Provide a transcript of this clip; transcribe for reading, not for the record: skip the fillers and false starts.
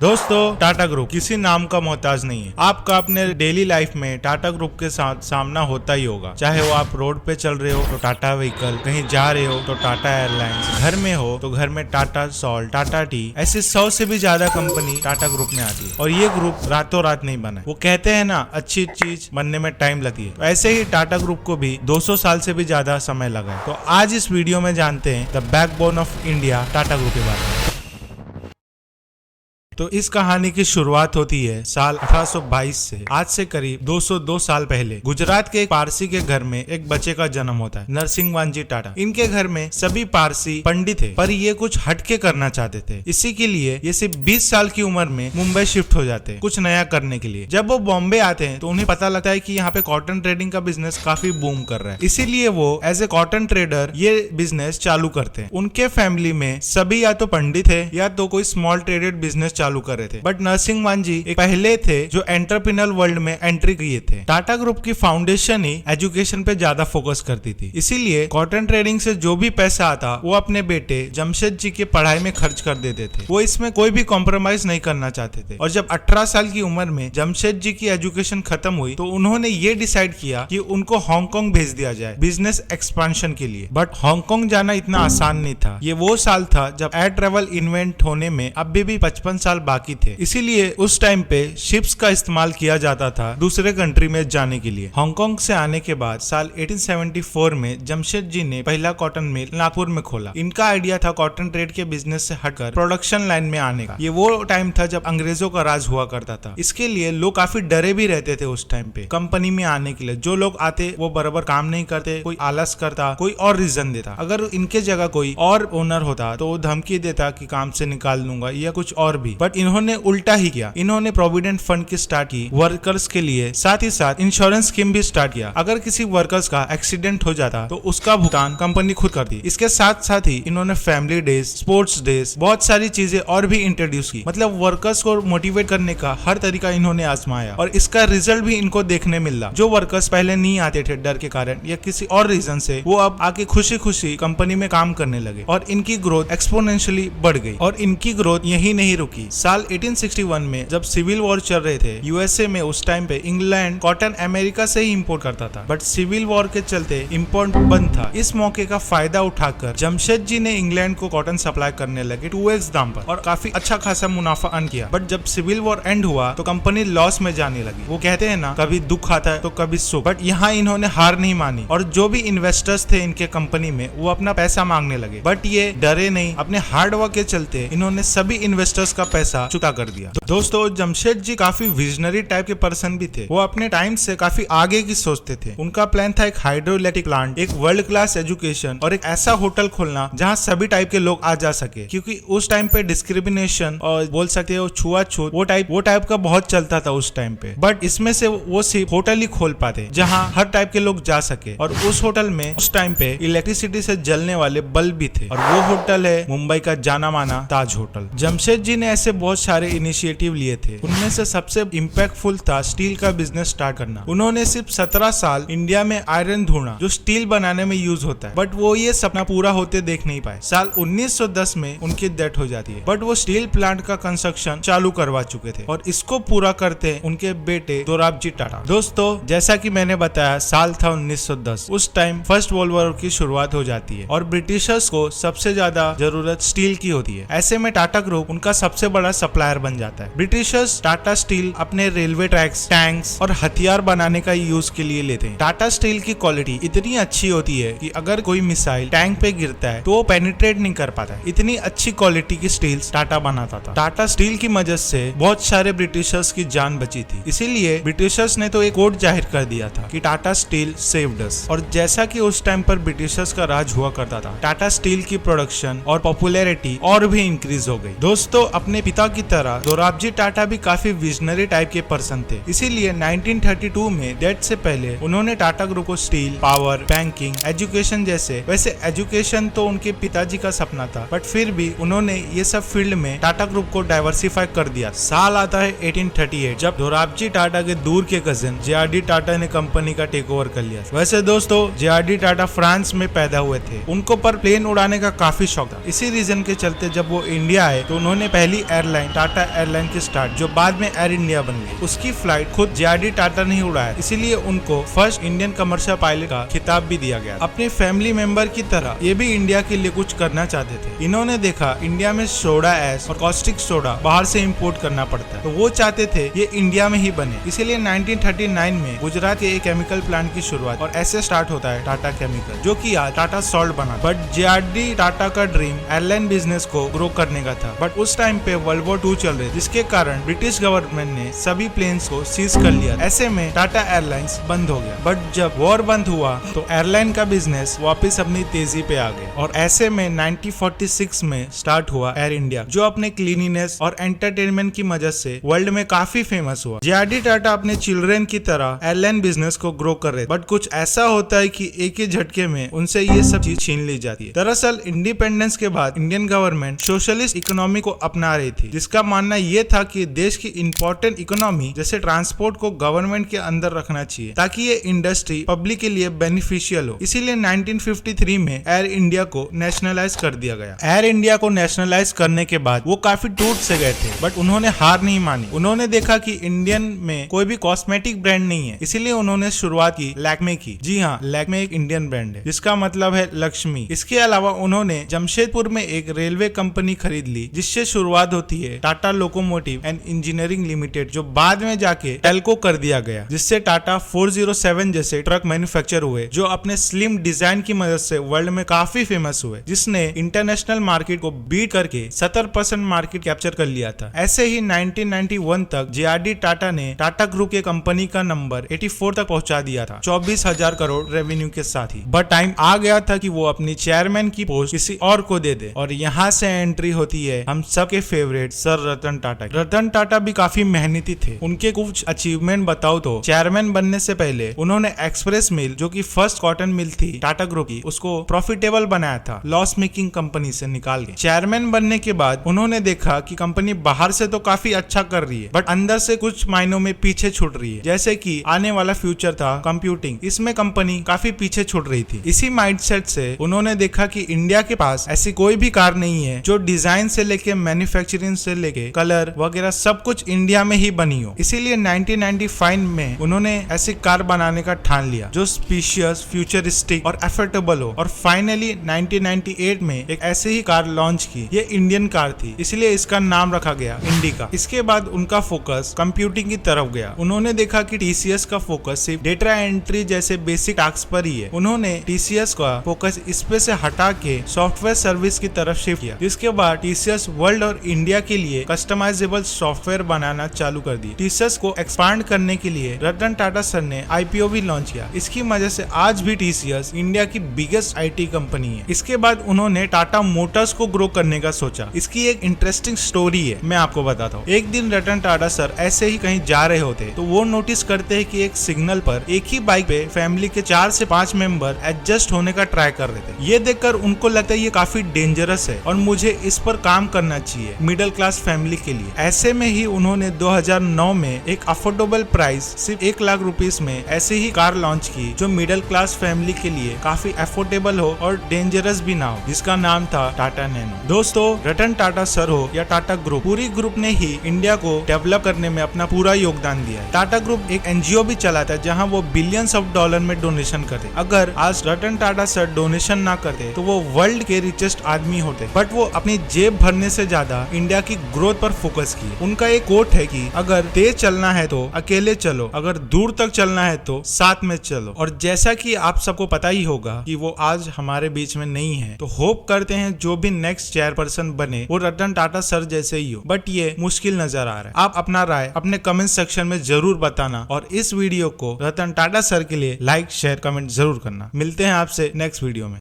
दोस्तों, टाटा ग्रुप किसी नाम का मोहताज नहीं है। आपका अपने डेली लाइफ में टाटा ग्रुप के साथ सामना होता ही होगा। चाहे वो आप रोड पे चल रहे हो तो टाटा व्हीकल, कहीं जा रहे हो तो टाटा एयरलाइंस, घर में हो तो घर में टाटा सॉल्ट, टाटा टी, ऐसे 100 से भी ज्यादा कंपनी टाटा ग्रुप में आती है। और ये ग्रुप रातों रात नहीं बना। वो कहते हैं ना, अच्छी चीज बनने में टाइम लगती है। तो ऐसे ही टाटा ग्रुप को भी 200 साल से भी ज्यादा समय लगा है। तो आज इस वीडियो में जानते हैं the backbone of India Tata group के बारे में। तो इस कहानी की शुरुआत होती है साल 1822 से। आज से करीब 202 साल पहले गुजरात के एक पारसी के घर में एक बच्चे का जन्म होता है, नरसिंहवानजी टाटा। इनके घर में सभी पारसी पंडित थे, पर ये कुछ हटके करना चाहते थे। इसी के लिए ये सिर्फ 20 साल की उम्र में मुंबई शिफ्ट हो जाते हैं कुछ नया करने के लिए। जब वो बॉम्बे आते हैं तो उन्हें पता लगता है कि यहाँ पे कॉटन ट्रेडिंग का बिजनेस काफी बूम कर रहा है। इसीलिए वो एज ए कॉटन ट्रेडर ये बिजनेस चालू करते हैं। उनके फैमिली में सभी या तो पंडित है या तो कोई स्मॉल ट्रेडेड बिजनेस चालू कर रहे थे। बट नरसिंहवानजी एक पहले थे जो एंटरप्रेन्योर वर्ल्ड में एंट्री किए थे। टाटा ग्रुप की फाउंडेशन ही एजुकेशन पे ज्यादा फोकस करती थी। इसीलिए कॉटन ट्रेडिंग से जो भी पैसा आता वो अपने बेटे जमशेद जी की पढ़ाई में खर्च कर देते थे। वो इसमें कोई भी कॉम्प्रोमाइज नहीं करना चाहते थे। और जब 18 साल की उम्र में जमशेद जी की एजुकेशन खत्म हुई तो उन्होंने ये डिसाइड किया कि उनको हांगकांग भेज दिया जाए बिजनेस एक्सपेंशन के लिए। बट हांगकांग जाना इतना आसान नहीं था। ये वो साल था जब एयर ट्रेवल इन्वेंट होने में अभी भी 55 साल बाकी थे। इसीलिए उस टाइम पे शिप्स का इस्तेमाल किया जाता था दूसरे कंट्री में जाने के लिए। हांगकांग से आने के बाद साल 1874 में जमशेद जी ने पहला कॉटन मिल नागपुर में खोला। इनका आइडिया था कॉटन ट्रेड के बिजनेस से हटकर प्रोडक्शन लाइन में आने का। ये वो टाइम था जब अंग्रेजों का राज हुआ करता था। इसके लिए लोग काफी डरे भी रहते थे उस टाइम पे कंपनी में आने के लिए। जो लोग आते वो बराबर काम नहीं करते, कोई आलस करता, कोई और रीजन देता। अगर इनके जगह कोई और ओनर होता तो वो धमकी देता कि काम से निकाल दूंगा या कुछ और भी। बट इन्होंने उल्टा ही किया। इन्होंने प्रोविडेंट फंड की स्टार्ट की वर्कर्स के लिए, साथ ही साथ इंश्योरेंस स्कीम भी स्टार्ट किया। अगर किसी वर्कर्स का एक्सीडेंट हो जाता तो उसका भुगतान कंपनी खुद करती। इसके साथ साथ ही इन्होंने फैमिली डेज, स्पोर्ट्स डेज, बहुत सारी चीजें और भी इंट्रोड्यूस की। मतलब वर्कर्स को मोटिवेट करने का हर तरीका इन्होंने आजमाया और इसका रिजल्ट भी इनको देखने मिला। जो वर्कर्स पहले नहीं आते थे डर के कारण या किसी और रीजन से, वो अब आके खुशी खुशी कंपनी में काम करने लगे और इनकी ग्रोथ एक्सपोनेंशियली बढ़ गई। और इनकी ग्रोथ यही नहीं रुकी। साल 1861 में जब सिविल वॉर चल रहे थे यूएसए में, उस टाइम पे इंग्लैंड कॉटन अमेरिका से ही इंपोर्ट करता था। बट सिविल वॉर के चलते इंपोर्ट बंद था। इस मौके का फायदा उठाकर जमशेद जी ने इंग्लैंड को कॉटन सप्लाई करने लगे 2x दाम पर और काफी अच्छा खासा मुनाफा अर्न किया। बट जब सिविल वॉर एंड हुआ तो कंपनी लॉस में जाने लगी। वो कहते हैं ना, कभी दुख आता है तो कभी सुख। बट यहाँ इन्होंने हार नहीं मानी और जो भी इन्वेस्टर्स थे इनके कंपनी में वो अपना पैसा मांगने लगे। बट ये डरे नहीं। अपने हार्ड वर्क के चलते इन्होंने सभी इन्वेस्टर्स का पैसा चुका कर दिया। दोस्तों, जमशेद जी काफी विजनरी टाइप के पर्सन भी थे। वो अपने टाइम से काफी आगे की सोचते थे। उनका प्लान था एक हाइड्रो इलेक्ट्रिक प्लांट, एक वर्ल्ड क्लास एजुकेशन और एक ऐसा होटल खोलना जहां सभी टाइप के लोग आ जा सके। क्योंकि उस टाइम पे डिस्क्रिमिनेशन और बोल सकते हो छुआछूत वो टाइप का बहुत चलता था उस टाइम पे। बट इसमें से वो सिर्फ होटल ही खोल पाते जहाँ हर टाइप के लोग जा सके। और उस होटल में उस टाइम पे इलेक्ट्रिसिटी से जलने वाले बल्ब भी थे। और वो होटल है मुंबई का जाना माना ताज होटल। जमशेद जी ने ऐसे बहुत सारे इनिशिएटिव लिए थे। उनमें से सबसे इम्पैक्टफुल था स्टील का बिजनेस स्टार्ट करना। उन्होंने सिर्फ 17 साल इंडिया में आयरन ढूंढा जो स्टील बनाने में यूज होता है। बट वो ये सपना पूरा होते देख नहीं पाए। साल 1910 में उनकी डेथ हो जाती है। बट वो स्टील प्लांट का कंस्ट्रक्शन चालू करवा चुके थे और इसको पूरा करते उनके बेटे दोराबजी टाटा। दोस्तों, जैसा कि मैंने बताया, साल था 1910। उस टाइम फर्स्ट वर्ल्ड वॉर की शुरुआत हो जाती है और ब्रिटिशर्स को सबसे ज्यादा जरूरत स्टील की होती है। ऐसे में टाटा ग्रुप उनका सबसे बड़ा सप्लायर बन जाता है। ब्रिटिशर्स टाटा स्टील अपने रेलवे ट्रैक्स, टैंक्स और हथियार बनाने का यूज के लिए लेते हैं। टाटा स्टील की क्वालिटी इतनी अच्छी होती है कि अगर कोई मिसाइल टैंक पे गिरता है तो वो पेनिट्रेट नहीं कर पाता है। इतनी अच्छी क्वालिटी की स्टील्स टाटा बनाता था। टाटा स्टील की मदद से बहुत सारे ब्रिटिशर्स की जान बची थी। इसीलिए ब्रिटिशर्स ने तो एक कोड जाहिर कर दिया था कि टाटा स्टील सेव्ड अस। और जैसा कि उस टाइम पर ब्रिटिशर्स का राज हुआ करता था, टाटा स्टील की प्रोडक्शन और पॉपुलैरिटी और भी इंक्रीज हो गई। दोस्तों, अपने पिता की तरह दोराबजी टाटा भी काफी विजनरी टाइप के पर्सन थे। इसीलिए 1932 में डेथ से पहले उन्होंने टाटा ग्रुप को स्टील, पावर, बैंकिंग, एजुकेशन जैसे, वैसे एजुकेशन तो उनके पिताजी का सपना था, बट फिर भी उन्होंने ये सब फील्ड में टाटा ग्रुप को डाइवर्सिफाई कर दिया। साल आता है 1838 जब दोराबजी टाटा के दूर के कजिन जे.आर.डी. टाटा ने कंपनी का टेक ओवर कर लिया। वैसे दोस्तों, जे.आर.डी. टाटा फ्रांस में पैदा हुए थे। उनको पर प्लेन उड़ाने का काफी शौक था। इसी रीजन के चलते जब वो इंडिया आए तो उन्होंने पहली एयरलाइन टाटा एयरलाइन की स्टार्ट, जो बाद में एयर इंडिया बन गई। उसकी फ्लाइट खुद जे.आर.डी. टाटा ने उड़ाया, इसीलिए उनको फर्स्ट इंडियन कमर्शियल पायलट का खिताब भी दिया गया। अपने फैमिली मेंबर की तरह ये भी इंडिया के लिए कुछ करना चाहते थे। इन्होंने देखा इंडिया में सोडा ऐश और कॉस्टिक सोडा बाहर से इंपोर्ट करना पड़ता है, तो वो चाहते थे ये इंडिया में ही बने। इसीलिए 1939 में गुजरात के एक केमिकल प्लांट की शुरुआत, और ऐसे स्टार्ट होता है टाटा केमिकल, जो कि आज टाटा सॉल्ट बना। But JRD. टाटा का ड्रीम एयरलाइन बिजनेस को ग्रो करने का था। बट उस टाइम पे वर्ल्ड वॉर 2 चल रही, जिसके कारण ब्रिटिश गवर्नमेंट ने सभी प्लेन्स को सीज कर लिया। ऐसे में टाटा एयरलाइंस बंद हो गया। बट जब वॉर बंद हुआ तो एयरलाइन का बिजनेस वापस अपनी तेजी पे आ गया, और ऐसे में 1946 में स्टार्ट हुआ एयर इंडिया, जो अपने क्लीनिनेस और एंटरटेनमेंट की वजह से वर्ल्ड में काफी फेमस हुआ। जे.आर.डी. टाटा अपने चिल्ड्रन की तरह एयरलाइन बिजनेस को ग्रो कर रहे, बट कुछ ऐसा होता है कि एक ही झटके में उनसे ये सब चीज छीन ली जाती है। दरअसल इंडिपेंडेंस के बाद इंडियन गवर्नमेंट सोशलिस्ट इकोनॉमी को अपना रही थी, जिसका मानना ये था कि देश की इंपॉर्टेंट इकोनॉमी जैसे ट्रांसपोर्ट को गवर्नमेंट के अंदर रखना चाहिए, ताकि ये इंडस्ट्री पब्लिक के लिए बेनिफिशियल हो। इसीलिए 1953 में एयर इंडिया को नेशनलाइज कर दिया गया। एयर इंडिया को नेशनलाइज करने के बाद वो काफी टूट से गए थे, बट उन्होंने हार नहीं मानी। उन्होंने देखा कि इंडियन में कोई भी कॉस्मेटिक ब्रांड नहीं है, इसीलिए उन्होंने शुरुआत की लैक्मे की। जी हाँ, लैक्मे एक इंडियन ब्रांड है, जिसका मतलब है लक्ष्मी। इसके अलावा उन्होंने जमशेदपुर में एक रेलवे कंपनी खरीद ली, जिससे शुरुआत होती है Tata locomotive and engineering limited, जो बाद में जाके टेल्को कर दिया गया, जिससे टाटा 407 जैसे ट्रक मैन्युफैक्चर हुए, जो अपने स्लिम डिजाइन की मदद से वर्ल्ड में काफी फेमस हुए, जिसने इंटरनेशनल मार्केट को बीट करके 70% मार्केट कैप्चर कर लिया था। ऐसे ही 1991 तक जे.आर.डी. टाटा ने टाटा ग्रुप के कंपनी का नंबर 84 तक पहुंचा दिया था, 24,000 करोड़ रेवेन्यू के साथ ही। बट टाइम आ गया था कि वो अपनी चेयरमैन की पोस्ट किसी और को दे दे, और यहाँ से एंट्री होती है हम सबके फेवरेट सर रतन टाटा। रतन टाटा भी काफी मेहनती थे। उनके कुछ अचीवमेंट बताओ तो चेयरमैन बनने से पहले उन्होंने एक्सप्रेस मिल, जो कि फर्स्ट कॉटन मिल थी टाटा ग्रुप की, उसको प्रॉफिटेबल बनाया था, लॉस मेकिंग कंपनी से निकाल के। चेयरमैन बनने के बाद उन्होंने देखा कि कंपनी बाहर से तो काफी अच्छा कर रही है, बट अंदर से कुछ मायनों में पीछे छूट रही है। जैसे कि आने वाला फ्यूचर था कंप्यूटिंग, इसमें कंपनी काफी पीछे छूट रही थी। इसी माइंडसेट से उन्होंने देखा कि इंडिया के पास ऐसी कोई भी कार नहीं है जो डिजाइन से लेके मैन्युफैक्चरिंग से लेके कलर वगैरह सब कुछ इंडिया में ही बनी हो। इसीलिए 1995 में उन्होंने ऐसी कार बनाने का ठान लिया जो स्पेशियस, फ्यूचरिस्टिक और एफोर्डेबल हो, और फाइनली 1998 में एक ऐसे ही कार लॉन्च की। ये इंडियन कार थी, इसलिए इसका नाम रखा गया इंडिका। इसके बाद उनका फोकस कंप्यूटिंग की तरफ गया। उन्होंने देखा कि टीसीएस का फोकस सिर्फ डेटा एंट्री जैसे बेसिक टास्क पर ही है। उन्होंने टीसीएस का फोकस इस पे से हटा के सॉफ्टवेयर सर्विस की तरफ शिफ्ट किया, जिसके बाद टीसीएस वर्ल्ड और इंडिया के लिए कस्टमाइजेबल सॉफ्टवेयर बनाना चालू कर दी। टीसीएस को एक्सपांड करने के लिए रतन टाटा सर ने आईपीओ भी लॉन्च किया। इसकी वजह से आज भी टीसीएस इंडिया की बिगेस्ट आईटी कंपनी है। इसके बाद उन्होंने टाटा मोटर्स को ग्रो करने का सोचा। इसकी एक इंटरेस्टिंग स्टोरी है, मैं आपको बताता हूँ। एक दिन रतन टाटा सर ऐसे ही कहीं जा रहे होते, तो वो नोटिस करते हैं कि एक सिग्नल पर एक ही बाइक पे फैमिली के 4 से 5 मेंबर एडजस्ट होने का ट्राई कर रहे थे। ये देखकर उनको लगता है ये काफी डेंजरस है और मुझे इस पर काम करना चाहिए मिडिल क्लास फैमिली के लिए। ऐसे में ही उन्होंने 2009 में एक अफोर्डेबल प्राइस सिर्फ 1 लाख रुपीस में ऐसी ही कार लॉन्च की, जो मिडिल क्लास फैमिली के लिए काफी अफोर्डेबल हो और डेंजरस भी ना हो, जिसका नाम था टाटा नैनो। दोस्तों, रतन टाटा सर हो या टाटा ग्रुप, पूरी ग्रुप ने ही इंडिया को डेवलप करने में अपना पूरा योगदान दिया है। टाटा ग्रुप एक एनजीओ भी चलाता है, जहां वो बिलियंस ऑफ डॉलर में डोनेशन करते। अगर आज रतन टाटा सर डोनेशन ना करते तो वो वर्ल्ड के रिचेस्ट आदमी होते, बट वो अपनी जेब भरने से ज्यादा इंडिया की ग्रोथ पर फोकस किए। उनका एक कोट है कि अगर तेज चलना है तो अकेले चलो, अगर दूर तक चलना है तो साथ में चलो। और जैसा कि आप सबको पता ही होगा कि वो आज हमारे बीच में नहीं है, तो होप करते हैं जो भी नेक्स्ट चेयरपर्सन बने वो रतन टाटा सर जैसे ही हो, बट ये मुश्किल नजर आ रहा है। आप अपना राय अपने कमेंट सेक्शन में जरूर बताना, और इस वीडियो को रतन टाटा सर के लिए लाइक, शेयर, कमेंट जरूर करना। मिलते हैं आपसे नेक्स्ट वीडियो में।